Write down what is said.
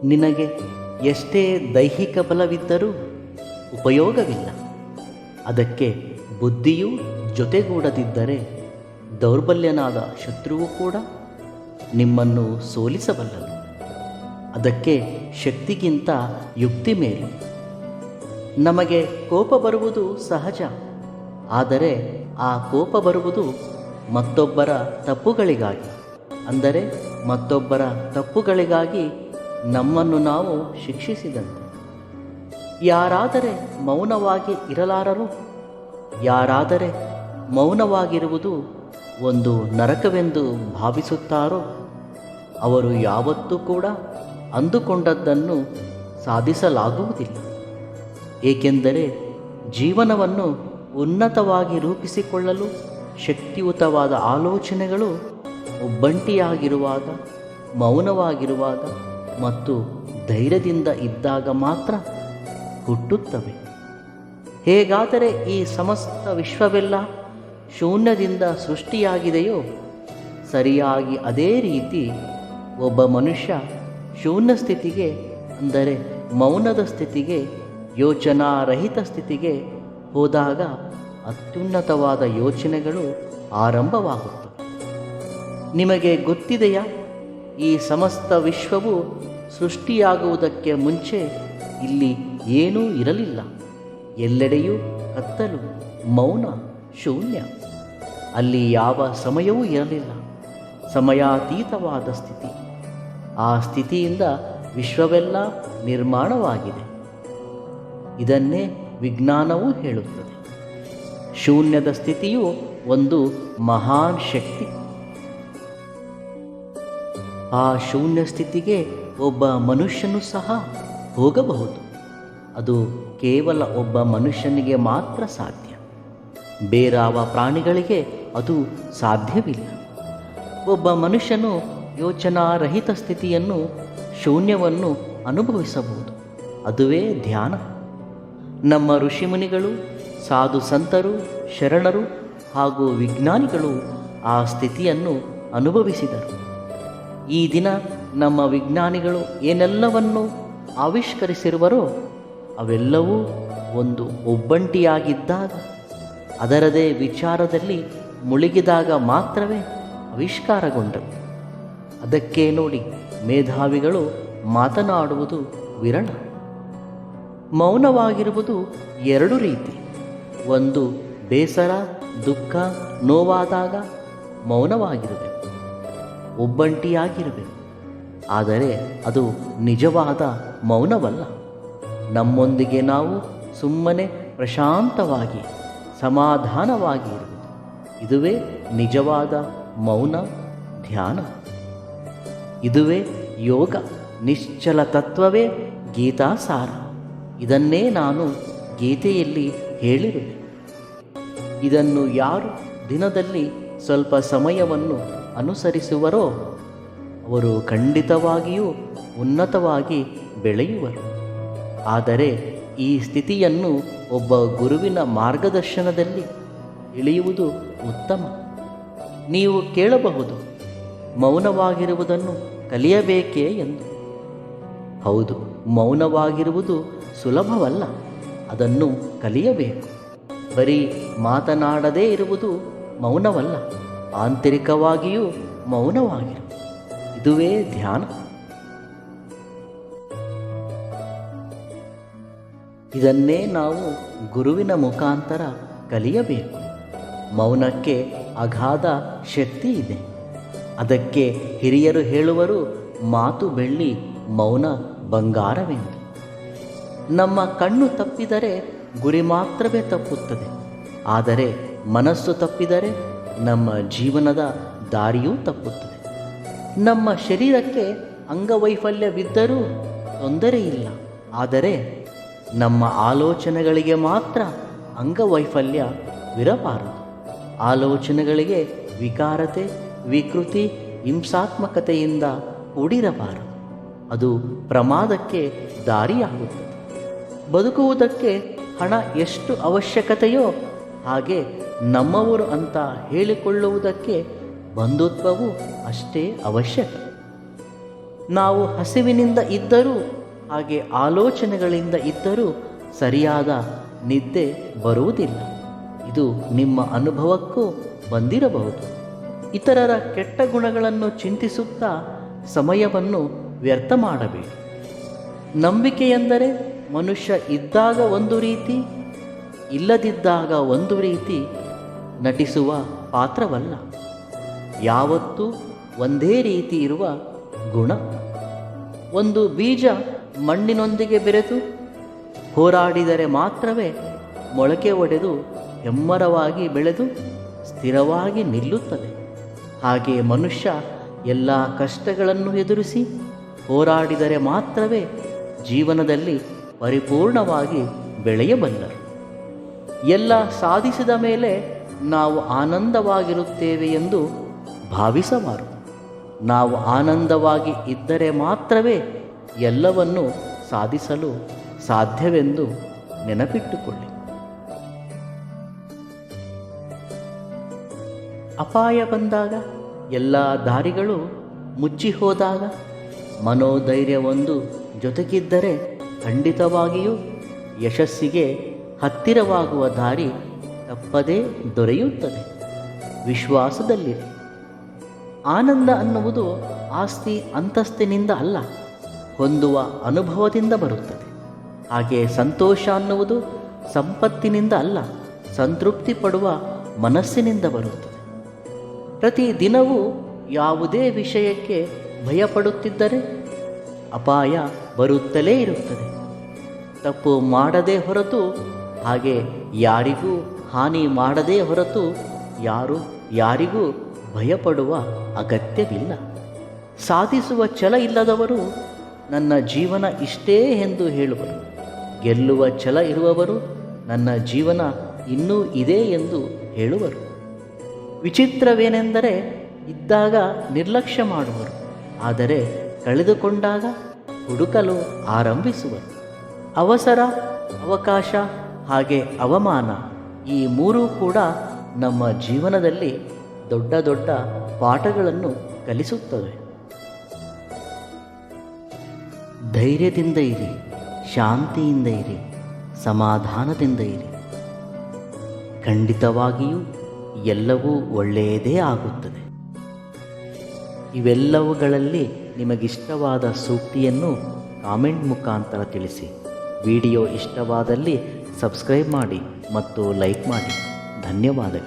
ನಿನಗೆ ಎಷ್ಟೇ ದೈಹಿಕ ಬಲವಿದ್ದರೂ ಉಪಯೋಗವಿಲ್ಲ. ಅದಕ್ಕೆ ಬುದ್ಧಿಯೂ ಜೊತೆಗೂಡದಿದ್ದರೆ ದೌರ್ಬಲ್ಯನಾದ ಶತ್ರುವು ಕೂಡ ನಿಮ್ಮನ್ನು ಸೋಲಿಸಬಲ್ಲನು. ಅದಕ್ಕೆ ಶಕ್ತಿಗಿಂತ ಯುಕ್ತಿ ಮೇಲು. ನಮಗೆ ಕೋಪ ಬರುವುದು ಸಹಜ, ಆದರೆ ಆ ಕೋಪ ಬರುವುದು ಮತ್ತೊಬ್ಬರ ತಪ್ಪುಗಳಿಗಾಗಿ. ಅಂದರೆ ಮತ್ತೊಬ್ಬರ ತಪ್ಪುಗಳಿಗಾಗಿ ನಮ್ಮನ್ನು ನಾವು ಶಿಕ್ಷಿಸಿದಂತೆ. ಯಾರಾದರೆ ಮೌನವಾಗಿ ಇರಲಾರರು, ಯಾರಾದರೆ ಮೌನವಾಗಿರುವುದು ಒಂದು ನರಕವೆಂದು ಭಾವಿಸುತ್ತಾರೋ ಅವರು ಯಾವತ್ತೂ ಕೂಡ ಅಂದುಕೊಂಡದ್ದನ್ನು ಸಾಧಿಸಲಾಗುವುದಿಲ್ಲ. ಏಕೆಂದರೆ ಜೀವನವನ್ನು ಉನ್ನತವಾಗಿ ರೂಪಿಸಿಕೊಳ್ಳಲು ಶಕ್ತಿಯುತವಾದ ಆಲೋಚನೆಗಳು ಒಬ್ಬಂಟಿಯಾಗಿರುವಾಗ, ಮೌನವಾಗಿರುವಾಗ ಮತ್ತು ಧೈರ್ಯದಿಂದ ಇದ್ದಾಗ ಮಾತ್ರ ಹುಟ್ಟುತ್ತವೆ. ಹೇಗಾದರೆ ಈ ಸಮಸ್ತ ವಿಶ್ವವೆಲ್ಲ ಶೂನ್ಯದಿಂದ ಸೃಷ್ಟಿಯಾಗಿದೆಯೋ ಸರಿಯಾಗಿ ಅದೇ ರೀತಿ ಒಬ್ಬ ಮನುಷ್ಯ ಶೂನ್ಯ ಸ್ಥಿತಿಗೆ, ಅಂದರೆ ಮೌನದ ಸ್ಥಿತಿಗೆ, ಯೋಚನಾರಹಿತ ಸ್ಥಿತಿಗೆ ಹೋದಾಗ ಅತ್ಯುನ್ನತವಾದ ಯೋಚನೆಗಳು ಆರಂಭವಾಗುತ್ತವೆ. ನಿಮಗೆ ಗೊತ್ತಿದೆಯಾ, ಈ ಸಮಸ್ತ ವಿಶ್ವವು ಸೃಷ್ಟಿಯಾಗುವುದಕ್ಕೆ ಮುಂಚೆ ಇಲ್ಲಿ ಏನೂ ಇರಲಿಲ್ಲ. ಎಲ್ಲೆಡೆಯೂ ಕತ್ತಲು, ಮೌನ, ಶೂನ್ಯ. ಅಲ್ಲಿ ಯಾವ ಸಮಯವೂ ಇರಲಿಲ್ಲ. ಸಮಯಾತೀತವಾದ ಸ್ಥಿತಿ. ಆ ಸ್ಥಿತಿಯಿಂದ ವಿಶ್ವವೆಲ್ಲ ನಿರ್ಮಾಣವಾಗಿದೆ. ಇದನ್ನೇ ವಿಜ್ಞಾನವೂ ಹೇಳುತ್ತದೆ. ಶೂನ್ಯದ ಸ್ಥಿತಿಯು ಒಂದು ಮಹಾನ್ ಶಕ್ತಿ. ಆ ಶೂನ್ಯ ಸ್ಥಿತಿಗೆ ಒಬ್ಬ ಮನುಷ್ಯನು ಸಹ ಹೋಗಬಹುದು. ಅದು ಕೇವಲ ಒಬ್ಬ ಮನುಷ್ಯನಿಗೆ ಮಾತ್ರ ಸಾಧ್ಯ. ಬೇರಾವ ಪ್ರಾಣಿಗಳಿಗೆ ಅದು ಸಾಧ್ಯವಿಲ್ಲ. ಒಬ್ಬ ಮನುಷ್ಯನು ಯೋಚನಾರಹಿತ ಸ್ಥಿತಿಯನ್ನು, ಶೂನ್ಯವನ್ನು ಅನುಭವಿಸಬಹುದು. ಅದುವೇ ಧ್ಯಾನ. ನಮ್ಮ ಋಷಿಮುನಿಗಳು, ಸಾಧು ಸಂತರು, ಶರಣರು ಹಾಗೂ ವಿಜ್ಞಾನಿಗಳು ಆ ಸ್ಥಿತಿಯನ್ನು ಅನುಭವಿಸಿದರು. ಈ ದಿನ ನಮ್ಮ ವಿಜ್ಞಾನಿಗಳು ಏನೆಲ್ಲವನ್ನು ಆವಿಷ್ಕರಿಸಿರುವರೋ ಅವೆಲ್ಲವೂ ಒಂದು ಒಬ್ಬಂಟಿಯಾಗಿದ್ದಾಗ, ಅದರದೇ ವಿಚಾರದಲ್ಲಿ ಮುಳುಗಿದಾಗ ಮಾತ್ರವೇ ಆವಿಷ್ಕಾರಗೊಂಡವು. ಅದಕ್ಕೆ ನೋಡಿ, ಮೇಧಾವಿಗಳು ಮಾತನಾಡುವುದು ವಿರಳ. ಮೌನವಾಗಿರುವುದು ಎರಡು ರೀತಿ. ಒಂದು, ಬೇಸರ, ದುಃಖ, ನೋವಾದಾಗ ಮೌನವಾಗಿರಬೇಕು, ಒಬ್ಬಂಟಿಯಾಗಿರಬೇಕು. ಆದರೆ ಅದು ನಿಜವಾದ ಮೌನವಲ್ಲ. ನಮ್ಮೊಂದಿಗೆ ನಾವು ಸುಮ್ಮನೆ ಪ್ರಶಾಂತವಾಗಿ, ಸಮಾಧಾನವಾಗಿ ಇರುವುದು. ಇದುವೇ ನಿಜವಾದ ಮೌನ, ಧ್ಯಾನ. ಇದುವೇ ಯೋಗ. ನಿಶ್ಚಲ ತತ್ವವೇ ಗೀತಾಸಾರ. ಇದನ್ನೇ ನಾನು ಗೀತೆಯಲ್ಲಿ ಹೇಳಿರುವೆ. ಇದನ್ನು ಯಾರು ದಿನದಲ್ಲಿ ಸ್ವಲ್ಪ ಸಮಯವನ್ನು ಅನುಸರಿಸುವರೋ ಅವರು ಖಂಡಿತವಾಗಿಯೂ ಉನ್ನತವಾಗಿ ಬೆಳೆಯುವರು. ಆದರೆ ಈ ಸ್ಥಿತಿಯನ್ನು ಒಬ್ಬ ಗುರುವಿನ ಮಾರ್ಗದರ್ಶನದಲ್ಲಿ ಇಳಿಯುವುದು ಉತ್ತಮ. ನೀವು ಕೇಳಬಹುದು, ಮೌನವಾಗಿರುವುದನ್ನು ಕಲಿಯಬೇಕೇ ಎಂದು. ಹೌದು, ಮೌನವಾಗಿರುವುದು ಸುಲಭವಲ್ಲ. ಅದನ್ನು ಕಲಿಯಬೇಕು. ಬರೀ ಮಾತನಾಡದೇ ಇರುವುದು ಮೌನವಲ್ಲ, ಆಂತರಿಕವಾಗಿಯೂ ಮೌನವಾಗಿರು. ಇದುವೇ ಧ್ಯಾನ. ಇದನ್ನೇ ನಾವು ಗುರುವಿನ ಮುಖಾಂತರ ಕಲಿಯಬೇಕು. ಮೌನಕ್ಕೆ ಅಗಾಧ ಶಕ್ತಿ ಇದೆ. ಅದಕ್ಕೆ ಹಿರಿಯರು ಹೇಳುವರು, ಮಾತು ಬೆಳ್ಳಿ, ಮೌನ ಬಂಗಾರವೆಂದು. ನಮ್ಮ ಕಣ್ಣು ತಪ್ಪಿದರೆ ಗುರಿ ಮಾತ್ರವೇ ತಪ್ಪುತ್ತದೆ. ಆದರೆ ಮನಸ್ಸು ತಪ್ಪಿದರೆ ನಮ್ಮ ಜೀವನದ ದಾರಿಯೂ ತಪ್ಪುತ್ತದೆ. ನಮ್ಮ ಶರೀರಕ್ಕೆ ಅಂಗವೈಫಲ್ಯವಿದ್ದರೂ ತೊಂದರೆಯಿಲ್ಲ. ಆದರೆ ನಮ್ಮ ಆಲೋಚನೆಗಳಿಗೆ ಮಾತ್ರ ಅಂಗವೈಫಲ್ಯವಿರಬಾರದು. ಆಲೋಚನೆಗಳಿಗೆ ವಿಕಾರತೆ, ವಿಕೃತಿ, ಹಿಂಸಾತ್ಮಕತೆಯಿಂದ ಕೂಡಿರಬಾರದು. ಅದು ಪ್ರಮಾದಕ್ಕೆ ದಾರಿಯಾಗುತ್ತದೆ. ಬದುಕುವುದಕ್ಕೆ ಹಣ ಎಷ್ಟು ಅವಶ್ಯಕತೆಯೋ ಹಾಗೆ ನಮ್ಮವರು ಅಂತ ಹೇಳಿಕೊಳ್ಳುವುದಕ್ಕೆ ಬಂಧುತ್ವವು ಅಷ್ಟೇ ಅವಶ್ಯಕ. ನಾವು ಹಸಿವಿನಿಂದ ಇದ್ದರೂ ಹಾಗೆ ಆಲೋಚನೆಗಳಿಂದ ಇದ್ದರೂ ಸರಿಯಾದ ನಿದ್ದೆ ಬರುವುದಿಲ್ಲ. ಇದು ನಿಮ್ಮ ಅನುಭವಕ್ಕೂ ಬಂದಿರಬಹುದು. ಇತರರ ಕೆಟ್ಟ ಗುಣಗಳನ್ನು ಚಿಂತಿಸುತ್ತಾ ಸಮಯವನ್ನು ವ್ಯರ್ಥ ಮಾಡಬೇಡಿ. ನಂಬಿಕೆ ಎಂದರೆ ಮನುಷ್ಯ ಇದ್ದಾಗ ಒಂದು ರೀತಿ, ಇಲ್ಲದಿದ್ದಾಗ ಒಂದು ರೀತಿ ನಟಿಸುವ ಪಾತ್ರವಲ್ಲ. ಯಾವತ್ತೂ ಒಂದೇ ರೀತಿ ಇರುವ ಗುಣ. ಒಂದು ಬೀಜ ಮಣ್ಣಿನೊಂದಿಗೆ ಬೆರೆತು ಹೋರಾಡಿದರೆ ಮಾತ್ರವೇ ಮೊಳಕೆ ಒಡೆದು ಹೆಮ್ಮರವಾಗಿ ಬೆಳೆದು ಸ್ಥಿರವಾಗಿ ನಿಲ್ಲುತ್ತದೆ. ಹಾಗೆ ಮನುಷ್ಯ ಎಲ್ಲ ಕಷ್ಟಗಳನ್ನು ಎದುರಿಸಿ ಹೋರಾಡಿದರೆ ಮಾತ್ರವೇ ಜೀವನದಲ್ಲಿ ಪರಿಪೂರ್ಣವಾಗಿ ಬೆಳೆಯಬಲ್ಲರು. ಎಲ್ಲ ಸಾಧಿಸಿದ ಮೇಲೆ ನಾವು ಆನಂದವಾಗಿರುತ್ತೇವೆ ಎಂದು ಭಾವಿಸಬಾರದು. ನಾವು ಆನಂದವಾಗಿ ಇದ್ದರೆ ಮಾತ್ರವೇ ಎಲ್ಲವನ್ನು ಸಾಧಿಸಲು ಸಾಧ್ಯವೆಂದು ನೆನಪಿಟ್ಟುಕೊಳ್ಳಿ. ಅಪಾಯ ಬಂದಾಗ, ಎಲ್ಲ ದಾರಿಗಳು ಮುಚ್ಚಿ ಹೋದಾಗ ಮನೋಧೈರ್ಯವೊಂದು ಜೊತೆಗಿದ್ದರೆ ಖಂಡಿತವಾಗಿಯೂ ಯಶಸ್ಸಿಗೆ ಹತ್ತಿರವಾಗುವ ದಾರಿ ತಪ್ಪದೇ ದೊರೆಯುತ್ತದೆ. ವಿಶ್ವಾಸದಲ್ಲಿರಿ. ಆನಂದ ಅನ್ನುವುದು ಆಸ್ತಿ ಅಂತಸ್ತಿನಿಂದ ಅಲ್ಲ, ಹೊಂದುವ ಅನುಭವದಿಂದ ಬರುತ್ತದೆ. ಹಾಗೆ ಸಂತೋಷ ಅನ್ನುವುದು ಸಂಪತ್ತಿನಿಂದ ಅಲ್ಲ, ಸಂತೃಪ್ತಿ ಪಡುವ ಮನಸ್ಸಿನಿಂದ ಬರುತ್ತದೆ. ಪ್ರತಿ ದಿನವೂ ಯಾವುದೇ ವಿಷಯಕ್ಕೆ ಭಯಪಡುತ್ತಿದ್ದರೆ ಅಪಾಯ ಬರುತ್ತಲೇ ಇರುತ್ತದೆ. ತಪ್ಪು ಮಾಡದೇ ಹೊರತು, ಹಾಗೆ ಯಾರಿಗೂ ಹಾನಿ ಮಾಡದೇ ಹೊರತು ಯಾರು ಯಾರಿಗೂ ಭಯಪಡುವ ಅಗತ್ಯವಿಲ್ಲ. ಸಾಧಿಸುವ ಛಲ ಇಲ್ಲದವರು ನನ್ನ ಜೀವನ ಇಷ್ಟೇ ಎಂದು ಹೇಳುವರು. ಗೆಲ್ಲುವ ಛಲ ಇರುವವರು ನನ್ನ ಜೀವನ ಇನ್ನೂ ಇದೆ ಎಂದು ಹೇಳುವರು. ವಿಚಿತ್ರವೇನೆಂದರೆ, ಇದ್ದಾಗ ನಿರ್ಲಕ್ಷ್ಯ ಮಾಡುವರು, ಆದರೆ ಕಳೆದುಕೊಂಡಾಗ ಹುಡುಕಲು ಆರಂಭಿಸುವರು. ಅವಸರ, ಅವಕಾಶ ಹಾಗೆ ಅವಮಾನ, ಈ ಮೂರೂ ಕೂಡ ನಮ್ಮ ಜೀವನದಲ್ಲಿ ದೊಡ್ಡ ದೊಡ್ಡ ಪಾಠಗಳನ್ನು ಕಲಿಸುತ್ತವೆ. ಧೈರ್ಯದಿಂದ ಇರಿ, ಶಾಂತಿಯಿಂದ ಇರಿ, ಸಮಾಧಾನದಿಂದ ಇರಿ. ಖಂಡಿತವಾಗಿಯೂ ಎಲ್ಲವೂ ಒಳ್ಳೆಯದೇ ಆಗುತ್ತದೆ. ಇವೆಲ್ಲವುಗಳಲ್ಲಿ ನಿಮಗಿಷ್ಟವಾದ ಸೂಕ್ತಿಯನ್ನು ಕಾಮೆಂಟ್ ಮುಖಾಂತರ ತಿಳಿಸಿ. ವಿಡಿಯೋ ಇಷ್ಟವಾದಲ್ಲಿ ಸಬ್ಸ್ಕ್ರೈಬ್ ಮಾಡಿ ಮತ್ತು ಲೈಕ್ ಮಾಡಿ. ಧನ್ಯವಾದಗಳು.